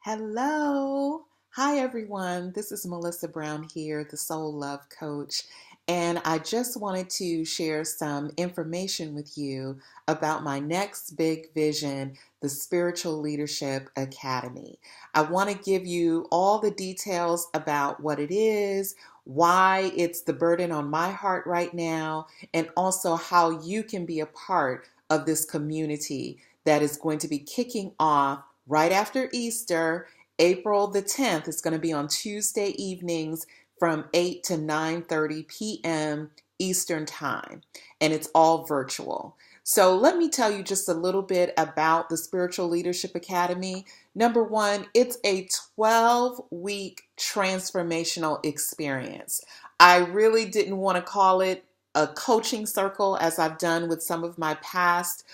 Hello. Hi, everyone. This is Melissa Brown here, the Soul Love Coach. And I just wanted to share some information with you about my next big vision, the Spiritual Leadership Academy. I want to give you all the details about what it is, why it's the burden on my heart right now, and also how you can be a part of this community that is going to be kicking off right after Easter, April the 10th. It's going to be on Tuesday evenings from 8 to 9:30 p.m. Eastern Time, and it's all virtual. So let me tell you just a little bit about the Spiritual Leadership Academy. Number one, it's a 12-week transformational experience. I really didn't want to call it a coaching circle as I've done with some of my past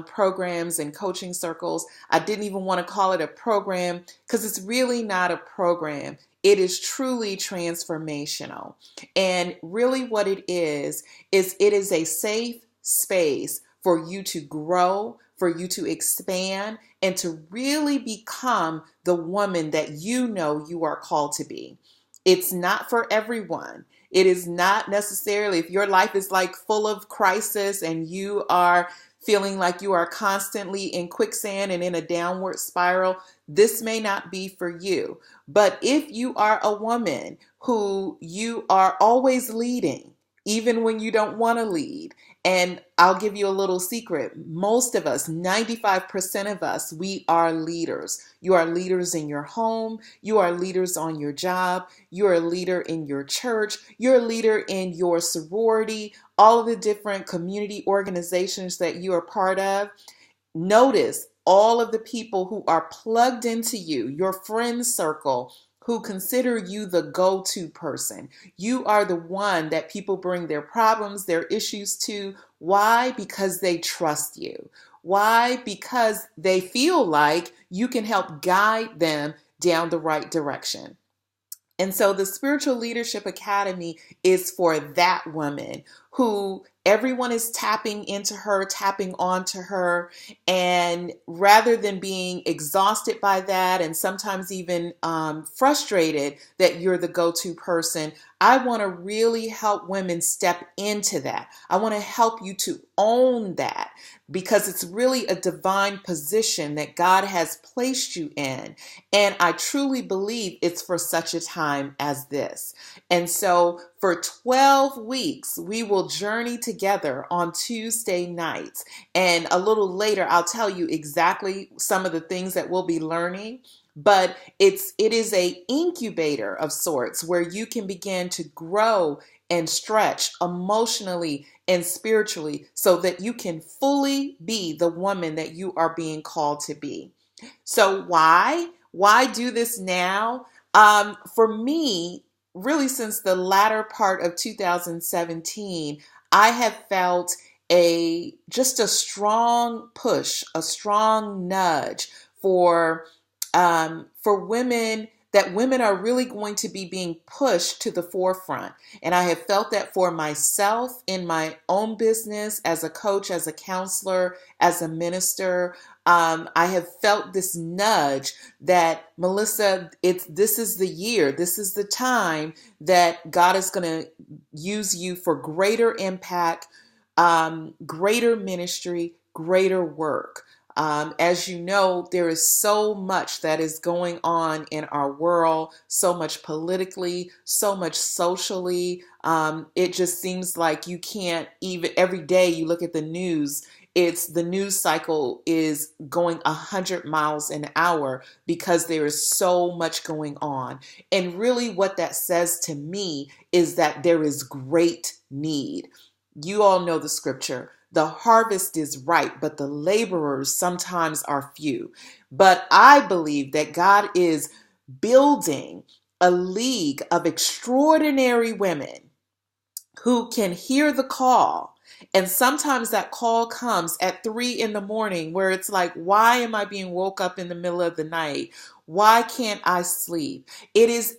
programs and coaching circles. I didn't even want to call it a program because it's really not a program. It is truly transformational. And really what it is it is a safe space for you to grow, for you to expand, and to really become the woman that you know you are called to be. It's not for everyone. It is not necessarily, if your life is like full of crisis and you are feeling like you are constantly in quicksand and in a downward spiral, this may not be for you. But if you are a woman who you are always leading, even when you don't want to lead, and I'll give you a little secret. Most of us, 95% of us, we are leaders. You are leaders in your home. You are leaders on your job. You're a leader in your church. You're a leader in your sorority, all of the different community organizations that you are part of. Notice all of the people who are plugged into you, your friend circle, who consider you the go-to person. You are the one that people bring their problems, their issues to. Why? Because they trust you. Why? Because they feel like you can help guide them down the right direction. And so the Spiritual Leadership Academy is for that woman who everyone is tapping into her, tapping onto her. And rather than being exhausted by that and sometimes even frustrated that you're the go-to person, I want to really help women step into that. I want to help you to own that because it's really a divine position that God has placed you in. And I truly believe it's for such a time as this. And so for 12 weeks, we will journey together on Tuesday nights. And a little later, I'll tell you exactly some of the things that we'll be learning. But it is a incubator of sorts where you can begin to grow and stretch emotionally and spiritually so that you can fully be the woman that you are being called to be. So why? Why do this now? For me, really since the latter part of 2017, I have felt just a strong push, a strong nudge for women, that women are really going to be being pushed to the forefront. And I have felt that for myself in my own business as a coach, as a counselor, as a minister. I have felt this nudge that, Melissa, this is the year, this is the time that God is going to use you for greater impact, greater ministry, greater work. As you know, there is so much that is going on in our world, so much politically, so much socially. It just seems like you can't even, every day you look at the news, the news cycle is going 100 miles an hour because there is so much going on. And really what that says to me is that there is great need. You all know the scripture. The harvest is ripe, but the laborers sometimes are few. But I believe that God is building a league of extraordinary women who can hear the call. And sometimes that call comes at 3 in the morning where it's like, why am I being woke up in the middle of the night? Why can't I sleep? It is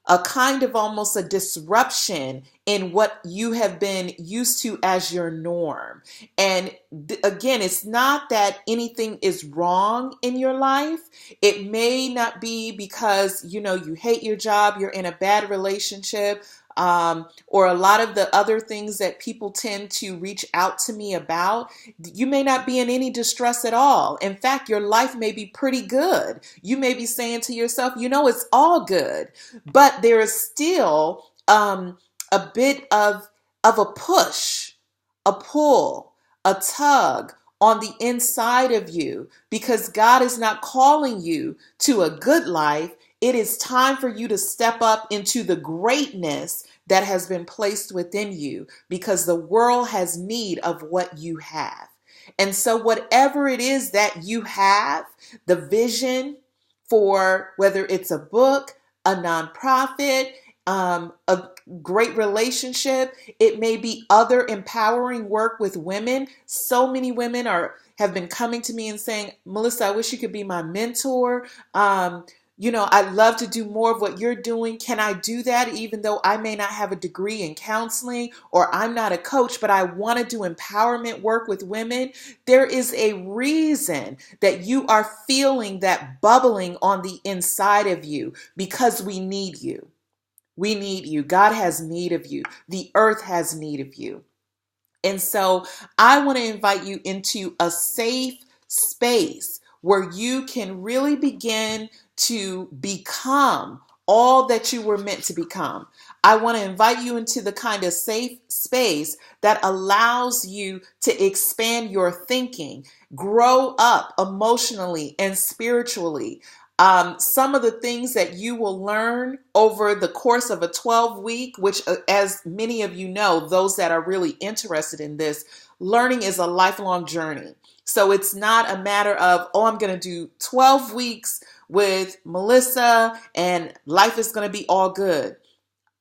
a kind of almost a disruption in what you have been used to as your norm. And again, it's not that anything is wrong in your life. It may not be because, you hate your job, you're in a bad relationship, or a lot of the other things that people tend to reach out to me about. You may not be in any distress at all. In fact, your life may be pretty good. You may be saying to yourself, it's all good, but there is still a bit of a push, a pull, a tug on the inside of you, because God is not calling you to a good life. It is time for you to step up into the greatness that has been placed within you, because the world has need of what you have. And so whatever it is that you have, the vision for whether it's a book, a nonprofit, a great relationship, it may be other empowering work with women. So many women have been coming to me and saying, Melissa, I wish you could be my mentor. I'd love to do more of what you're doing. Can I do that even though I may not have a degree in counseling or I'm not a coach, but I want to do empowerment work with women? There is a reason that you are feeling that bubbling on the inside of you, because we need you. We need you. God has need of you. The earth has need of you. And so I want to invite you into a safe space where you can really begin to become all that you were meant to become. I want to invite you into the kind of safe space that allows you to expand your thinking, grow up emotionally and spiritually. Some of the things that you will learn over the course of a 12-week, which, as many of you know, those that are really interested in this, learning is a lifelong journey. So it's not a matter of, I'm going to do 12 weeks with Melissa and life is going to be all good.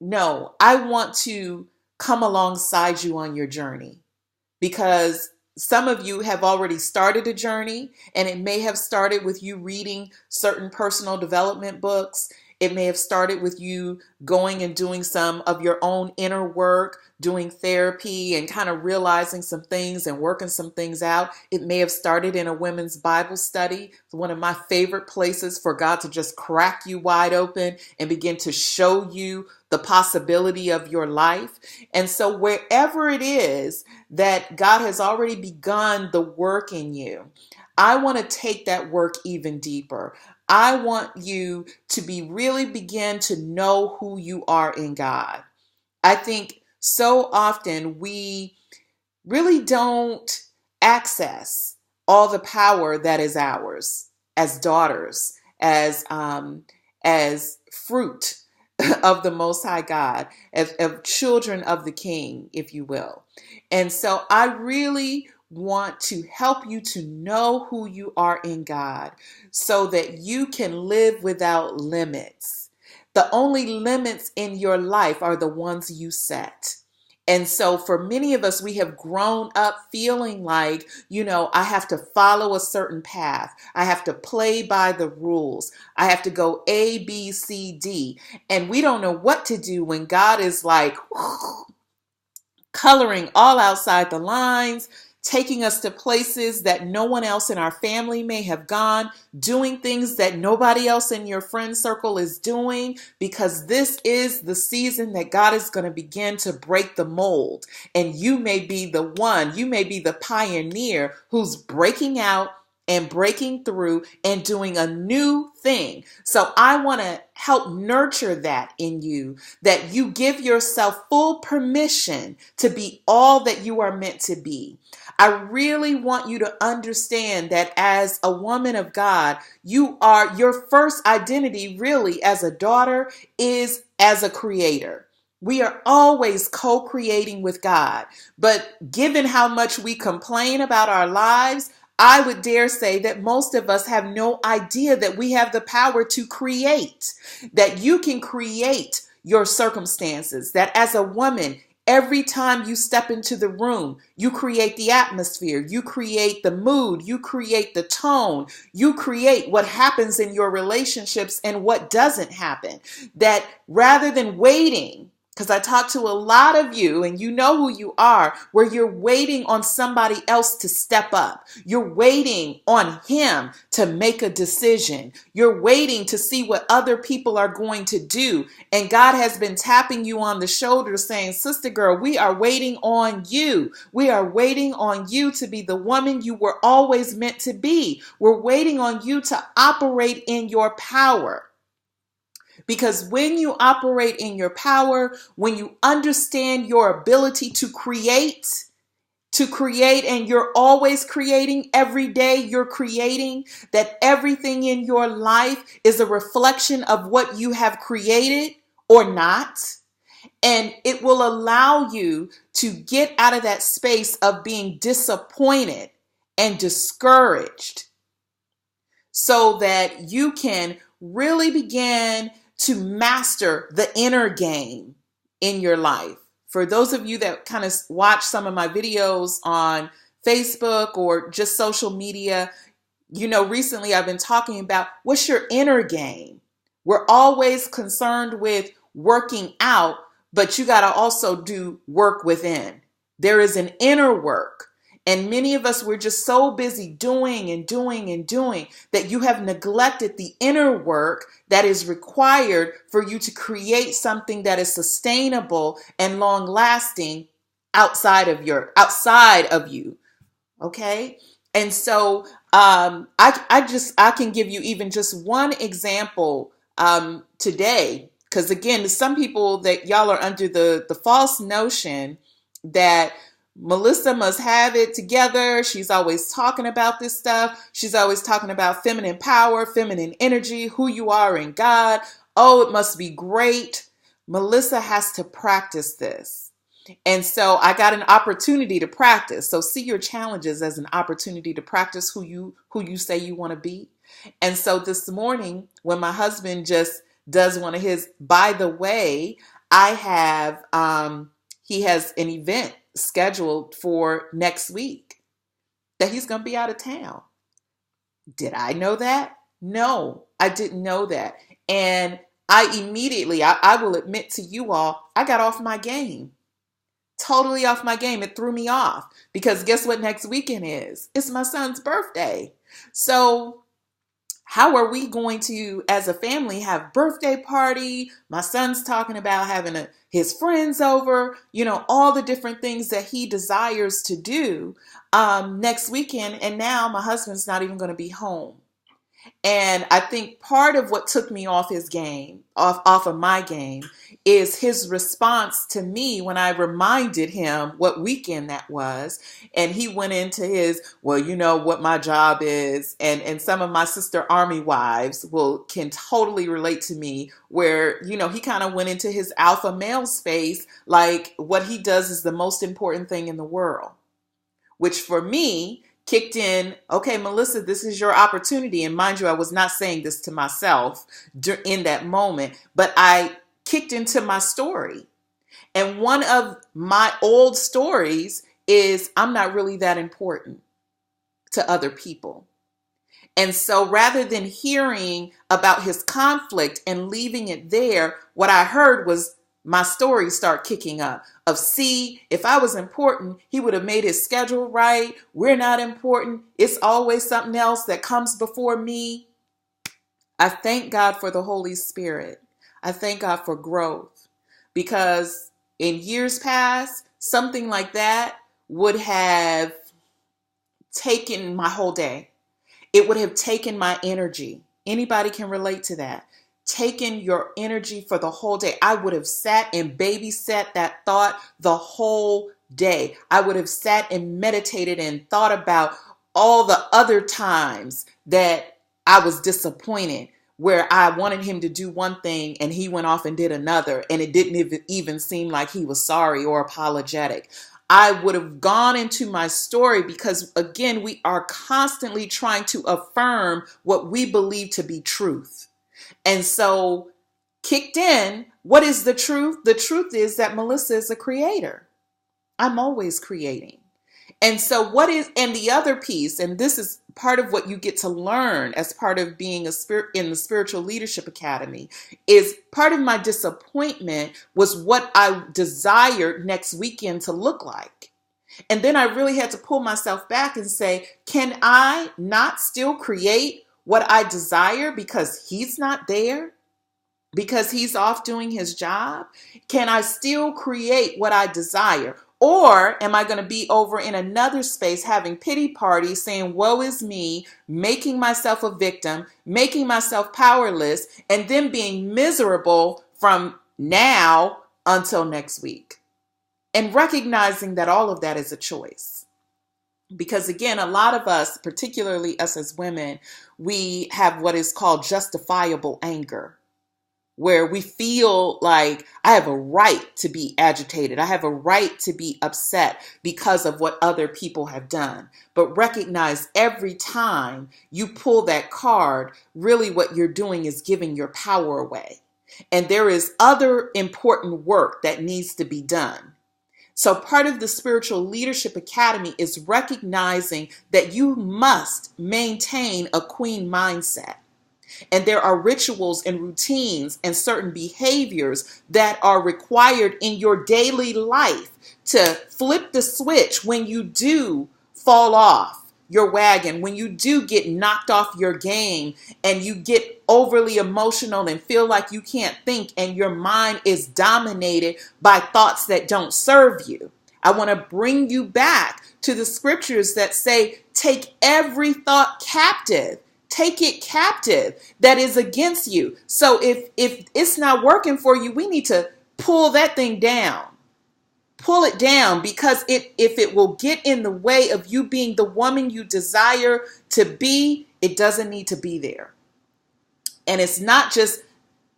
No, I want to come alongside you on your journey, because some of you have already started a journey, and it may have started with you reading certain personal development books. It may have started with you going and doing some of your own inner work, doing therapy and kind of realizing some things and working some things out. It may have started in a women's Bible study. It's one of my favorite places for God to just crack you wide open and begin to show you the possibility of your life. And so wherever it is that God has already begun the work in you, I want to take that work even deeper. I want you to really begin to know who you are in God. I think so often we really don't access all the power that is ours as daughters, as fruit of the Most High God, as children of the King, if you will. And so I really want to help you to know who you are in God, so that you can live without limits. The only limits in your life are the ones you set. And so for many of us, we have grown up feeling like, I have to follow a certain path. I have to play by the rules. I have to go A, B, C, D. And we don't know what to do when God is like coloring all outside the lines, taking us to places that no one else in our family may have gone, doing things that nobody else in your friend circle is doing, because this is the season that God is going to begin to break the mold. And you may be the one, you may be the pioneer who's breaking out and breaking through and doing a new thing. So I want to help nurture that in you, that you give yourself full permission to be all that you are meant to be. I really want you to understand that as a woman of God, your first identity really as a daughter is as a creator. We are always co-creating with God. But given how much we complain about our lives, I would dare say that most of us have no idea that we have the power to create, that you can create your circumstances, that as a woman, Every time you step into the room, you create the atmosphere, you create the mood, you create the tone, you create what happens in your relationships and what doesn't happen. That rather than waiting, because I talk to a lot of you and you know who you are, where you're waiting on somebody else to step up. You're waiting on him to make a decision. You're waiting to see what other people are going to do. And God has been tapping you on the shoulder saying, sister girl, we are waiting on you. We are waiting on you to be the woman you were always meant to be. We're waiting on you to operate in your power. Because when you operate in your power, when you understand your ability to create, and you're always creating every day, you're creating, that everything in your life is a reflection of what you have created or not. And it will allow you to get out of that space of being disappointed and discouraged so that you can really begin to master the inner game in your life. For those of you that kind of watch some of my videos on Facebook or just social media, you know, recently I've been talking about what's your inner game. We're always concerned with working out, but you got to also do work within. There is an inner work. And many of us, we're just so busy doing and doing and doing that you have neglected the inner work that is required for you to create something that is sustainable and long lasting outside of you. Okay. And so I can give you even just one example today, because again, some people that y'all are under the false notion that Melissa must have it together. She's always talking about this stuff. She's always talking about feminine power, feminine energy, who you are in God. Oh, it must be great. Melissa has to practice this. And so I got an opportunity to practice. So see your challenges as an opportunity to practice who you say you want to be. And so this morning, when my husband just does one of his, by the way, I have, he has an event scheduled for next week that he's going to be out of town. Did I know that? No, I didn't know that. And I immediately, I will admit to you all, I got off my game. Totally off my game. It threw me off because guess what next weekend is? It's my son's birthday. So how are we going to, as a family, have birthday party? My son's talking about having his friends over, you know, all the different things that he desires to do next weekend. And now my husband's not even going to be home. And I think part of what took me off his game, off of my game, is his response to me when I reminded him what weekend that was. And he went into his, well, you know what my job is. And some of my sister army wives can totally relate to me where, you know, he kind of went into his alpha male space, like what he does is the most important thing in the world, which for me kicked in, okay, Melissa, this is your opportunity. And mind you, I was not saying this to myself in that moment, but I kicked into my story. And one of my old stories is I'm not really that important to other people. And so rather than hearing about his conflict and leaving it there, what I heard was my story start kicking up of, see, if I was important, he would have made his schedule right. We're not important. It's always something else that comes before me. I thank God for the Holy Spirit. I thank God for growth, because in years past, something like that would have taken my whole day. It would have taken my energy. Anybody can relate to that. Taken your energy for the whole day. I would have sat and babysat that thought the whole day. I would have sat and meditated and thought about all the other times that I was disappointed, where I wanted him to do one thing and he went off and did another, and it didn't even seem like he was sorry or apologetic. I would have gone into my story because, again, we are constantly trying to affirm what we believe to be truth. And so kicked in, what is the truth? The truth is that Melissa is a creator. I'm always creating. And so and the other piece, and this is part of what you get to learn as part of being in the Spiritual Leadership Academy, is part of my disappointment was what I desired next weekend to look like. And then I really had to pull myself back and say, can I not still create what I desire because he's not there? Because he's off doing his job? Can I still create what I desire? Or am I going to be over in another space having pity parties, saying, woe is me, making myself a victim, making myself powerless, and then being miserable from now until next week? And recognizing that all of that is a choice. Because again, a lot of us, particularly us as women, we have what is called justifiable anger, where we feel like I have a right to be agitated. I have a right to be upset because of what other people have done. But recognize every time you pull that card, really what you're doing is giving your power away. And there is other important work that needs to be done. So part of the Spiritual Leadership Academy is recognizing that you must maintain a queen mindset. And there are rituals and routines and certain behaviors that are required in your daily life to flip the switch when you do fall off your wagon, when you do get knocked off your game and you get overly emotional and feel like you can't think and your mind is dominated by thoughts that don't serve you. I want to bring you back to the scriptures that say, take every thought captive. Take it captive that is against you. So if it's not working for you, we need to pull that thing down. Pull it down, because if it will get in the way of you being the woman you desire to be, it doesn't need to be there. And it's not just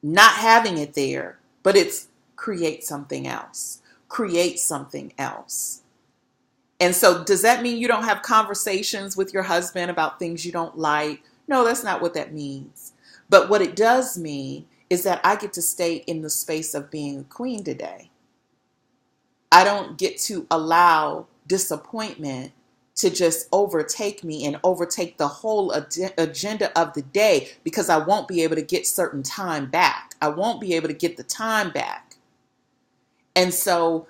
not having it there, but it's create something else. Create something else. And so does that mean you don't have conversations with your husband about things you don't like? No, that's not what that means. But what it does mean is that I get to stay in the space of being a queen today. I don't get to allow disappointment to just overtake me and overtake the whole agenda of the day, because I won't be able to get certain time back. I won't be able to get the time back. And so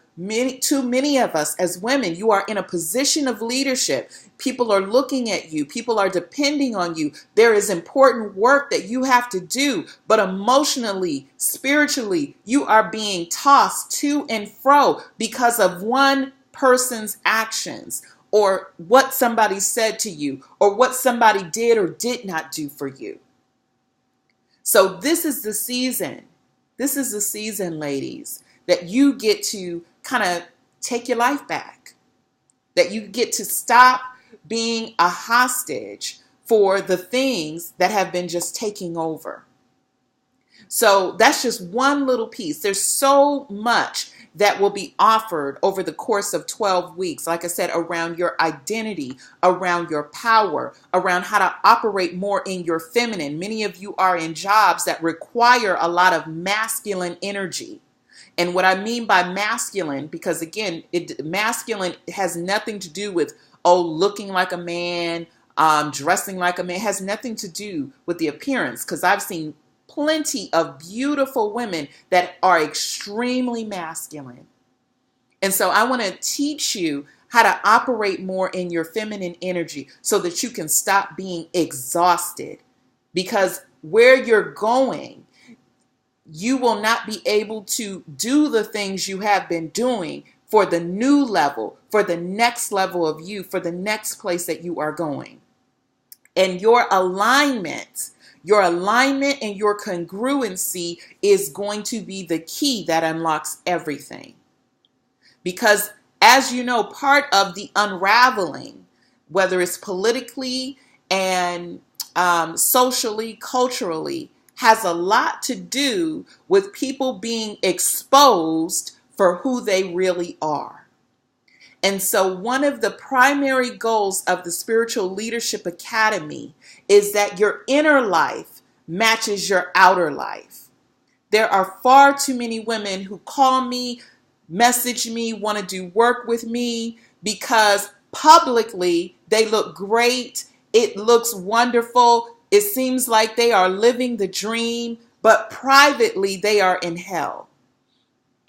too many of us as women, you are in a position of leadership. People are looking at you. People are depending on you. There is important work that you have to do, but emotionally, spiritually, you are being tossed to and fro because of one person's actions, or what somebody said to you, or what somebody did or did not do for you. So this is the season. This is the season, ladies, that you get to kind of take your life back, that you get to stop being a hostage for the things that have been just taking over. So that's just one little piece. There's so much that will be offered over the course of 12 weeks. Like I said, around your identity, around your power, around how to operate more in your feminine. Many of you are in jobs that require a lot of masculine energy. And what I mean by masculine, because again, masculine has nothing to do with, looking like a man, dressing like a man. It has nothing to do with the appearance, because I've seen plenty of beautiful women that are extremely masculine. And so I want to teach you how to operate more in your feminine energy so that you can stop being exhausted, because where you're going, you will not be able to do the things you have been doing for the new level, for the next level of you, for the next place that you are going. And your alignment and your congruency is going to be the key that unlocks everything. Because as you know, part of the unraveling, whether it's politically and socially, culturally, has a lot to do with people being exposed for who they really are. And so one of the primary goals of the Spiritual Leadership Academy is that your inner life matches your outer life. There are far too many women who call me, message me, want to do work with me because publicly they look great. It looks wonderful. It seems like they are living the dream, but privately they are in hell.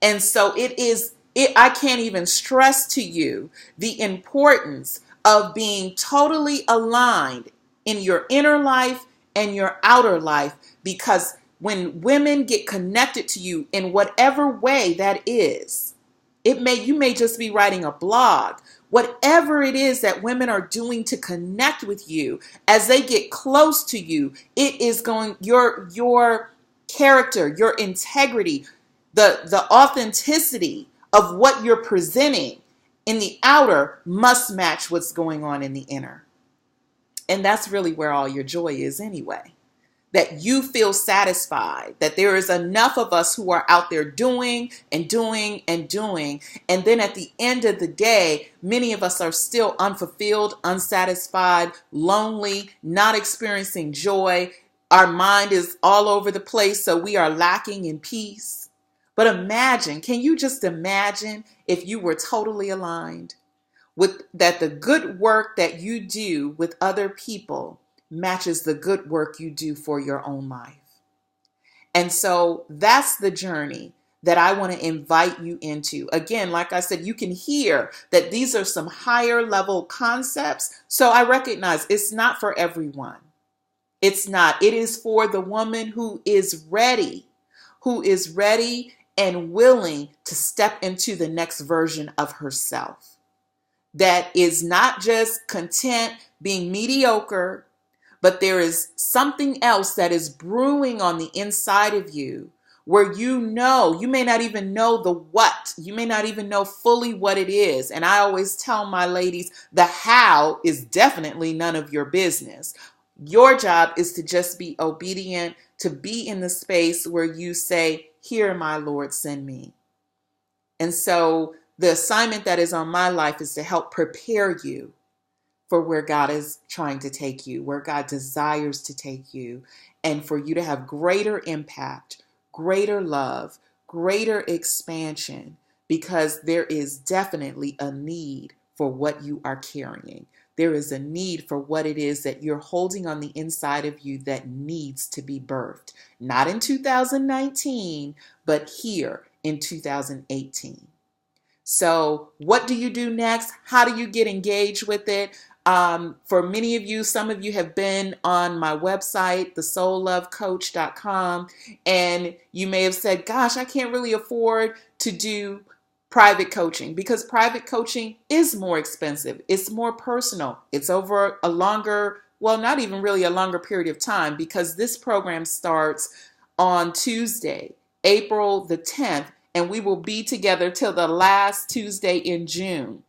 And so I can't even stress to you the importance of being totally aligned in your inner life and your outer life, because when women get connected to you in whatever way that is, you may just be writing a blog, whatever it is that women are doing to connect with you, as they get close to you, it is going, your character, your integrity, the authenticity of what you're presenting in the outer must match what's going on in the inner. And that's really where all your joy is anyway. That you feel satisfied, that there is enough of us who are out there doing and doing and doing. And then at the end of the day, many of us are still unfulfilled, unsatisfied, lonely, not experiencing joy. Our mind is all over the place, so we are lacking in peace. But imagine, can you just imagine if you were totally aligned with that, the good work that you do with other people matches the good work you do for your own life. And so that's the journey that I want to invite you into. Again, like I said, you can hear that these are some higher level concepts. So I recognize it's not for everyone. It's not. It is for the woman who is ready and willing to step into the next version of herself. That is not just content being mediocre, but there is something else that is brewing on the inside of you, where you may not even know the what. You may not even know fully what it is. And I always tell my ladies, the how is definitely none of your business. Your job is to just be obedient, to be in the space where you say, "Here, my Lord, send me." And so the assignment that is on my life is to help prepare you for where God is trying to take you, where God desires to take you, and for you to have greater impact, greater love, greater expansion, because there is definitely a need for what you are carrying. There is a need for what it is that you're holding on the inside of you that needs to be birthed. Not in 2019, but here in 2018. So what do you do next? How do you get engaged with it? For many of you, some of you have been on my website, thesoullovecoach.com, and you may have said, gosh, I can't really afford to do private coaching, because private coaching is more expensive. It's more personal. It's over a longer, well, not even really a longer period of time, because this program starts on Tuesday, April the 10th, and we will be together till the last Tuesday in June.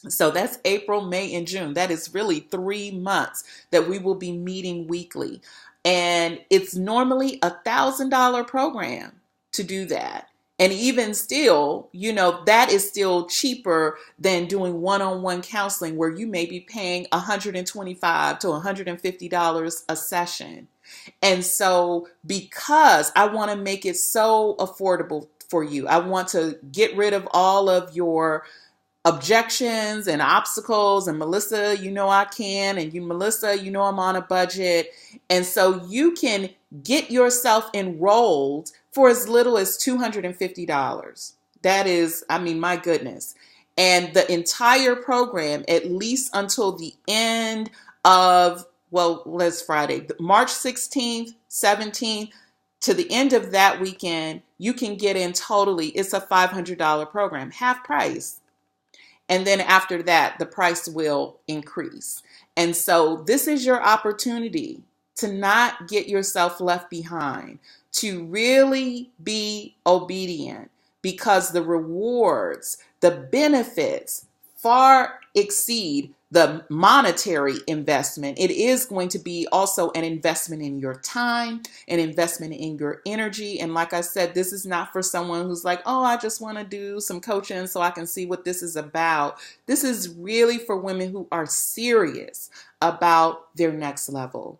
So that's April, May, and June. That is really 3 months that we will be meeting weekly. And it's normally $1,000 program to do that. And even still, that is still cheaper than doing one-on-one counseling, where you may be paying $125 to $150 a session. And so, because I want to make it so affordable for you, I want to get rid of all of your objections and obstacles. And Melissa, I can. And you, Melissa, I'm on a budget. And so you can get yourself enrolled for as little as $250. That is, my goodness. And the entire program, at least until the end of, let's Friday, March 16th, 17th, to the end of that weekend, you can get in totally. It's a $500 program, half price. And then after that, the price will increase. And so this is your opportunity to not get yourself left behind, to really be obedient, because the rewards, the benefits far exceed the monetary investment. It is going to be also an investment in your time, an investment in your energy. And like I said, this is not for someone who's like, oh, I just want to do some coaching so I can see what this is about. This is really for women who are serious about their next level.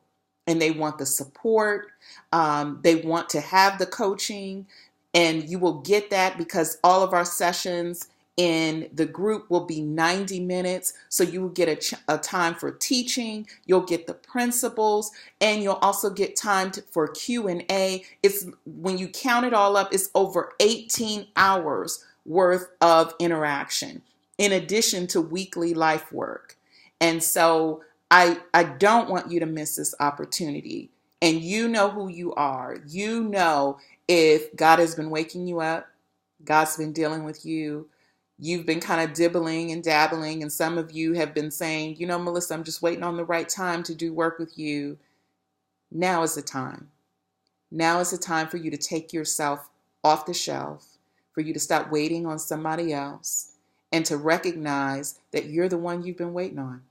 and they want the support. They want to have the coaching, and you will get that because all of our sessions in the group will be 90 minutes. So you will get a time for teaching, you'll get the principles, and you'll also get time for Q&A. It's, when you count it all up, it's over 18 hours worth of interaction in addition to weekly life work. And so I don't want you to miss this opportunity. And you know who you are. You know if God has been waking you up, God's been dealing with you. You've been kind of dibbling and dabbling, and some of you have been saying, you know, Melissa, I'm just waiting on the right time to do work with you. Now is the time. Now is the time for you to take yourself off the shelf, for you to stop waiting on somebody else, and to recognize that you're the one you've been waiting on.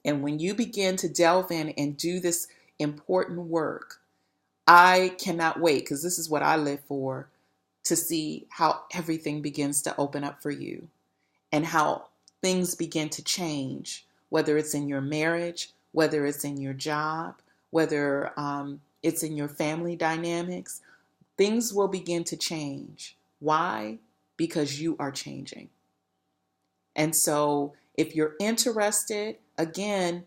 And when you begin to delve in and do this important work, I cannot wait, because this is what I live for, to see how everything begins to open up for you and how things begin to change, whether it's in your marriage, whether it's in your job, whether it's in your family dynamics. Things will begin to change. Why? Because you are changing. And so if you're interested, again,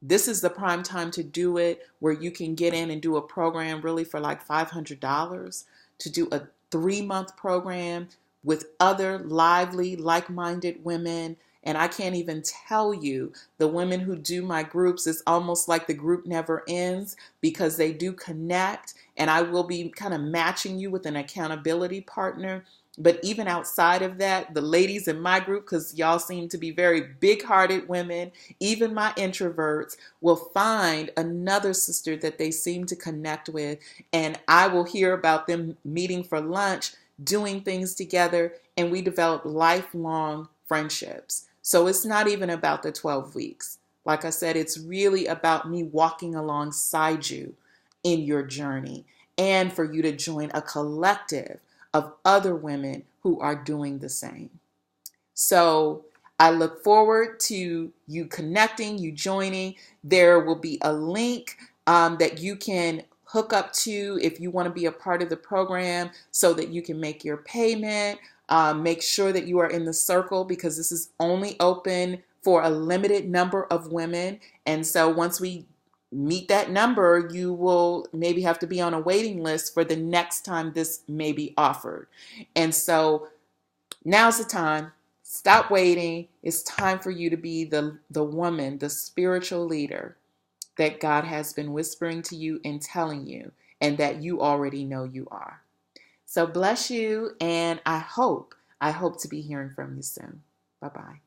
this is the prime time to do it, where you can get in and do a program really for like $500 to do a 3-month program with other lively, like-minded women. And I can't even tell you, the women who do my groups, it's almost like the group never ends because they do connect. And I will be kind of matching you with an accountability partner. But even outside of that, the ladies in my group, because y'all seem to be very big-hearted women, even my introverts will find another sister that they seem to connect with. And I will hear about them meeting for lunch, doing things together, and we develop lifelong friendships. So it's not even about the 12 weeks. Like I said, it's really about me walking alongside you in your journey, and for you to join a collective of other women who are doing the same. So I look forward to you connecting, you joining. There will be a link that you can hook up to if you want to be a part of the program so that you can make your payment. Make sure that you are in the circle, because this is only open for a limited number of women. And so once we meet that number, you will maybe have to be on a waiting list for the next time this may be offered. And so now's the time. Stop waiting. It's time for you to be the woman, the spiritual leader that God has been whispering to you and telling you, and that you already know you are. So bless you, and I hope to be hearing from you soon. Bye-bye.